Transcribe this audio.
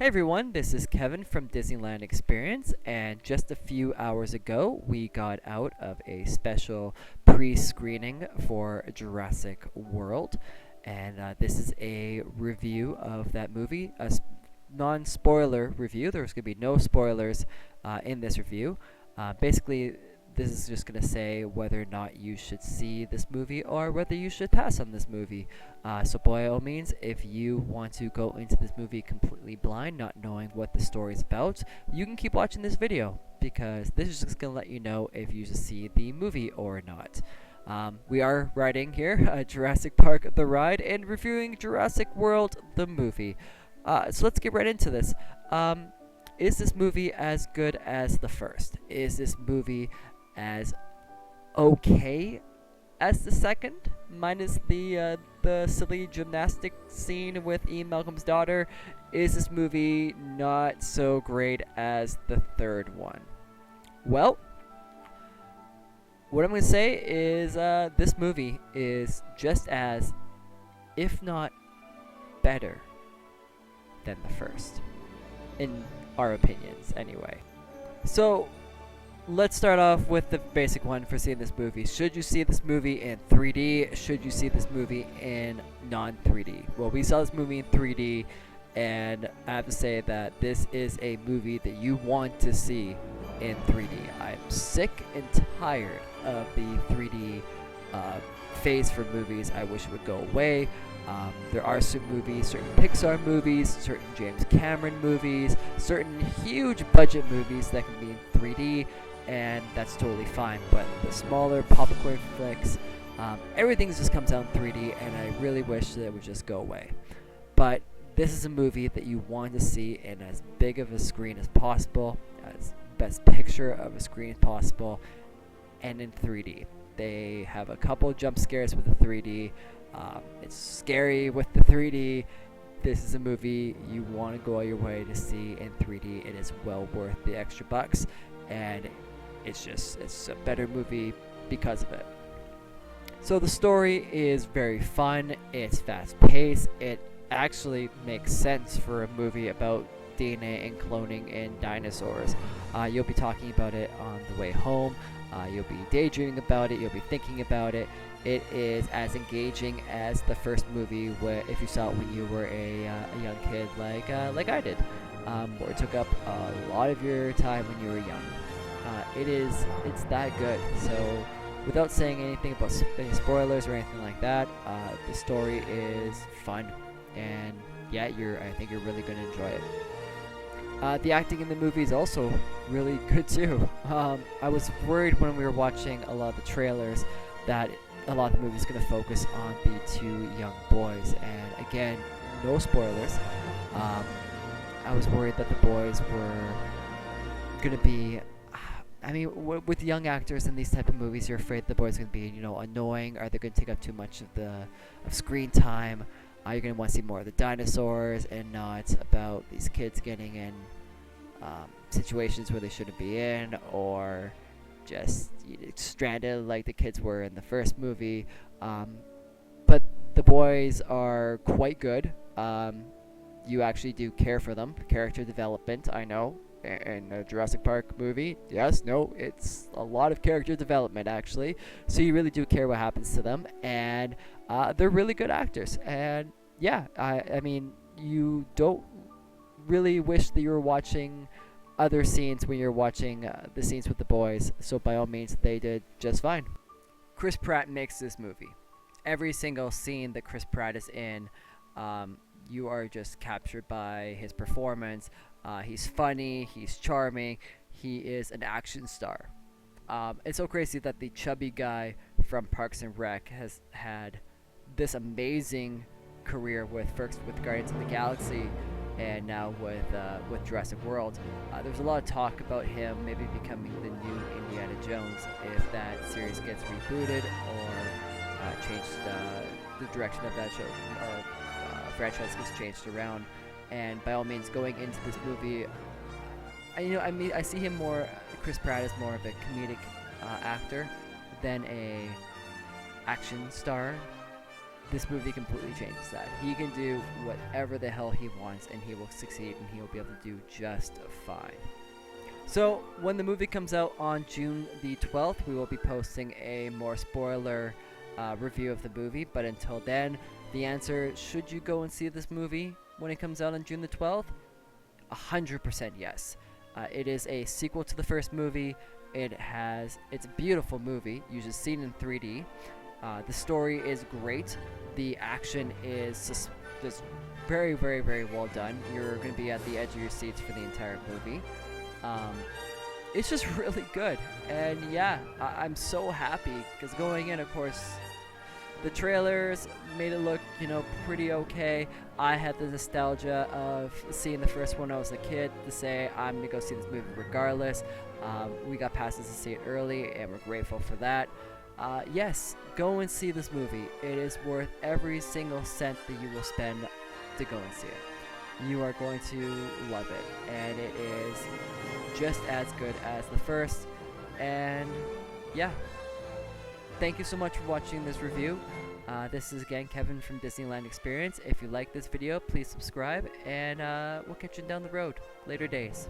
Hey everyone, this is Kevin from Disneyland Experience, and just a few hours ago we got out of a special pre-screening for Jurassic World, and this is a review of that movie, non-spoiler review. There's going to be no spoilers in this review. Basically, this is just going to say whether or not you should see this movie or whether you should pass on this movie. So by all means, if you want to go into this movie completely blind, not knowing what the story is about, you can keep watching this video because this is just going to let you know if you should see the movie or not. We are riding here Jurassic Park the ride and reviewing Jurassic World the movie. So let's get right into this. Is this movie as good as the first? Is this movie as okay as the second, minus the silly gymnastic scene with Ian Malcolm's daughter? Is this movie not so great as the third one? Well, what I'm going to say is this movie is just as, if not better, than the first, in our opinions anyway. So let's start off with the basic one for seeing this movie. Should you see this movie in 3D? Should you see this movie in non-3D? Well, we saw this movie in 3D, and I have to say that this is a movie that you want to see in 3D. I'm sick and tired of the 3D phase for movies. I wish it would go away. There are certain movies, certain Pixar movies, certain James Cameron movies, certain huge budget movies that can be in 3D, and that's totally fine. But the smaller popcorn flicks, everything just comes out in 3D, and I really wish that it would just go away. But this is a movie that you want to see in as big of a screen as possible, as best picture of a screen as possible, and in 3D. They have a couple jump scares with the 3D. It's scary with the 3D. This is a movie you want to go out your way to see in 3D. It is well worth the extra bucks, and it's a better movie because of it. So the story is very fun. It's fast paced. It actually makes sense for a movie about DNA and cloning in dinosaurs. You'll be talking about it on the way home. You'll be daydreaming about it. You'll be thinking about it. It is as engaging as the first movie, where if you saw it when you were a young kid, like I did, or it took up a lot of your time when you were young. It's that good. So, without saying anything about any spoilers or anything like that, the story is fun, and yeah, I think you're really going to enjoy it. The acting in the movie is also really good too. I was worried when we were watching a lot of the trailers that a lot of the movie is going to focus on the two young boys, and again, no spoilers. I was worried that the boys were going to be, with young actors in these type of movies, you're afraid the boys are going to be, annoying. Are they going to take up too much of screen time? You're going to want to see more of the dinosaurs and not about these kids getting in situations where they shouldn't be in, or just stranded like the kids were in the first movie. But the boys are quite good. You actually do care for them. Character development, I know. In a Jurassic Park movie, yes, no, it's a lot of character development actually. So you really do care what happens to them, and they're really good actors. And yeah, I mean, you don't really wish that you were watching other scenes when you're watching the scenes with the boys. So by all means, they did just fine. Chris Pratt makes this movie. Every single scene that Chris Pratt is in, you are just captured by his performance. He's funny, he's charming, he is an action star. It's so crazy that the chubby guy from Parks and Rec has had this amazing career with Guardians of the Galaxy, and now with Jurassic World. There's a lot of talk about him maybe becoming the new Indiana Jones if that series gets rebooted or changed, the direction of that show or franchise gets changed around. And by all means, going into this movie, I see him more. Chris Pratt is more of a comedic actor than a action star. this movie completely changes that. He can do whatever the hell he wants, and he will succeed, and he will be able to do just fine. So when the movie comes out on June the 12th, we will be posting a more spoiler review of the movie. But until then, the answer, should you go and see this movie when it comes out on June the 12th? 100% yes. It is a sequel to the first movie. It's a beautiful movie, usually seen in 3D. The story is great. The action is just very, very, very well done. You're going to be at the edge of your seats for the entire movie. It's just really good. And yeah, I'm so happy because going in, of course, the trailers made it look, pretty okay. I had the nostalgia of seeing the first one when I was a kid to say I'm going to go see this movie regardless. We got passes to see it early, and we're grateful for that. Yes, go and see this movie. It is worth every single cent that you will spend to go and see it. You are going to love it, and it is just as good as the first. And yeah, thank you so much for watching this review. This is again Kevin from Disneyland Experience. If you like this video, please subscribe, and we'll catch you down the road later days.